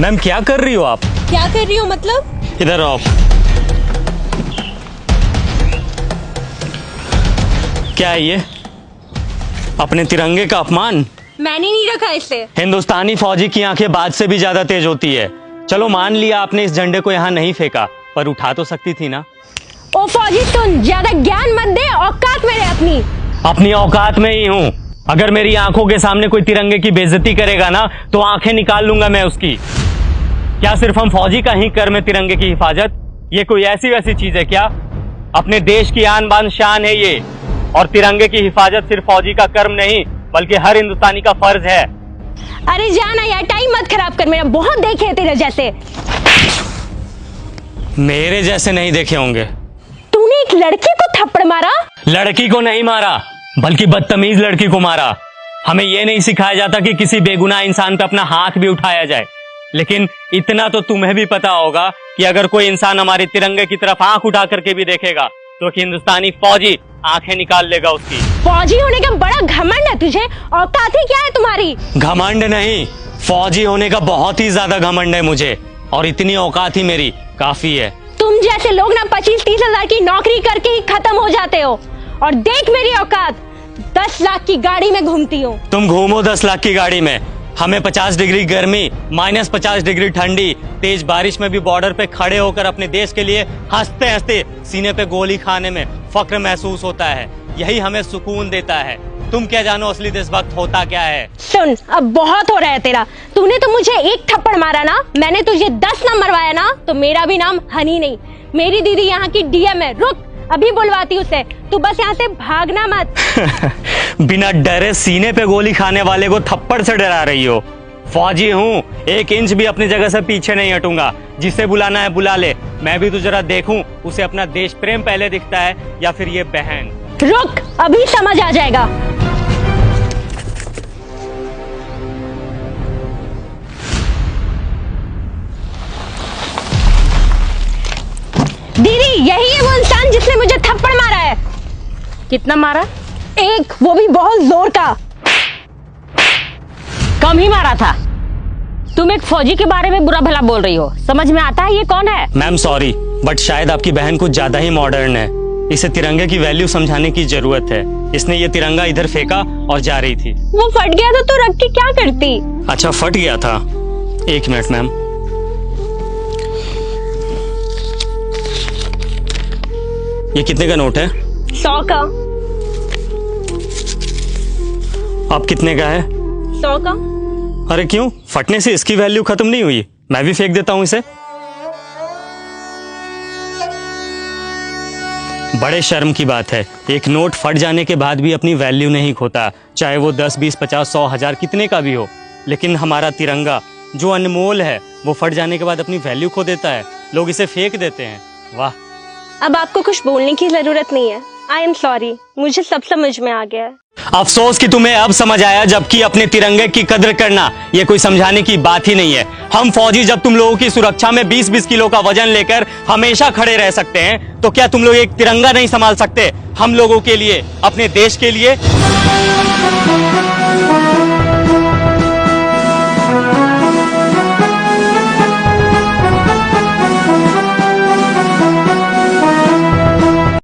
Ma'am क्या कर रही हो आप? क्या कर रही हो मतलब? इधर आओ। क्या है ये? अपने तिरंगे का अपमान। मैंने नहीं रखा इसे। हिंदुस्तानी फौजी की आंखें बाज से भी ज्यादा तेज होती है। चलो मान लिया आपने इस झंडे को यहाँ नहीं फेंका, पर उठा तो सकती थी ना। ओ फौजी तुम ज्यादा ज्ञान मत दे, औकात में रहे अपनी औकात में ही हूँ। अगर मेरी आंखों के सामने कोई तिरंगे की बेइज्जती करेगा ना तो आंखें निकाल लूंगा मैं उसकी। क्या सिर्फ हम फौजी का ही कर्म है तिरंगे की हिफाजत? ये कोई ऐसी वैसी चीज है क्या? अपने देश की आन बान शान है ये, और तिरंगे की हिफाजत सिर्फ फौजी का कर्म नहीं बल्कि हर हिंदुस्तानी का फर्ज है। अरे जाना यार, टाइम मत खराब कर मेरा, बहुत देखे हैं तेरे जैसे। मेरे जैसे नहीं देखे होंगे। तूने एक लड़की को थप्पड़ मारा? लड़की को नहीं मारा बल्कि बदतमीज लड़की को मारा। हमें यह नहीं सिखाया जाता कि किसी बेगुनाह इंसान पे अपना हाथ भी उठाया जाए, लेकिन इतना तो तुम्हें भी पता होगा कि अगर कोई इंसान हमारे तिरंगे की तरफ आंख उठा करके भी देखेगा तो हिंदुस्तानी फौजी आंखें निकाल लेगा उसकी। फौजी होने का बड़ा घमंड है तुझे, औकात ही क्या है तुम्हारी? घमंड नहीं, फौजी होने का बहुत ही ज्यादा घमंड है मुझे, और इतनी औकात ही मेरी काफी है। तुम जैसे लोग ना 25-30 हजार की नौकरी करके ही खत्म हो जाते हो, और देख मेरी औकात, 10 लाख की गाड़ी में घूमती हूँ। तुम घूमो 10 लाख की गाड़ी में, हमें 50 डिग्री गर्मी, -50 डिग्री ठंडी, तेज बारिश में भी बॉर्डर पे खड़े होकर अपने देश के लिए हंसते हंसते सीने पे गोली खाने में फक्र महसूस होता है। यही हमें सुकून देता है। तुम क्या जानो असली देशभक्त होता क्या है? सुन, अब बहुत हो रहा है तेरा। तूने तो मुझे एक थप्पड़ मारा ना, मैंने तुझे 10 ना मरवाया ना, तो मेरा भी नाम हनी नहीं। मेरी दीदी यहाँ की डीएम है। रुक, अभी बुलवाती उसे। तू बस यहाँ से भागना मत। बिना डरे सीने पे गोली खाने वाले को थप्पड़ से डरा रही हो? फौजी हूँ, 1 इंच भी अपनी जगह से पीछे नहीं हटूंगा। जिसे बुलाना है बुला ले। मैं भी तो जरा देखूं उसे अपना देश प्रेम पहले दिखता है या फिर ये बहन। रुक, अभी समझ आ जाएगा। दीदी, यही है वो इंसान जिसने मुझे थप्पड़ मारा है। कितना मारा? एक, वो भी बहुत जोर का। कम ही मारा था। तुम एक फौजी के बारे में बुरा भला बोल रही हो, समझ में आता है ये कौन है? मैम सॉरी, बट शायद आपकी बहन कुछ ज्यादा ही मॉडर्न है। इसे तिरंगे की वैल्यू समझाने की जरूरत है। इसने ये तिरंगा इधर फेंका और जा रही थी। वो फट गया तो रख के क्या करती? अच्छा, फट गया था। 1 मिनट मैम। ये कितने का नोट है? 100 का। अब कितने का है? 100 का। अरे क्यों, फटने से इसकी वैल्यू खत्म नहीं हुई? मैं भी फेंक देता हूं इसे। बड़े शर्म की बात है, एक नोट फट जाने के बाद भी अपनी वैल्यू नहीं खोता, चाहे वो 10, 20, 50, 100, 1000 कितने का भी हो। लेकिन हमारा तिरंगा जो अनमोल है वो फट जाने के बाद अपनी वैल्यू खो देता है। लोग इसे फेंक देते हैं। वाह। अब आपको कुछ बोलने की जरूरत नहीं है। आई एम सॉरी, मुझे सब समझ में आ गया है। अफसोस कि तुम्हें अब समझ आया, जबकि अपने तिरंगे की कद्र करना ये कोई समझाने की बात ही नहीं है। हम फौजी जब तुम लोगों की सुरक्षा में 20-20 किलो का वजन लेकर हमेशा खड़े रह सकते हैं, तो क्या तुम लोग एक तिरंगा नहीं संभाल सकते हम लोगों के लिए, अपने देश के लिए?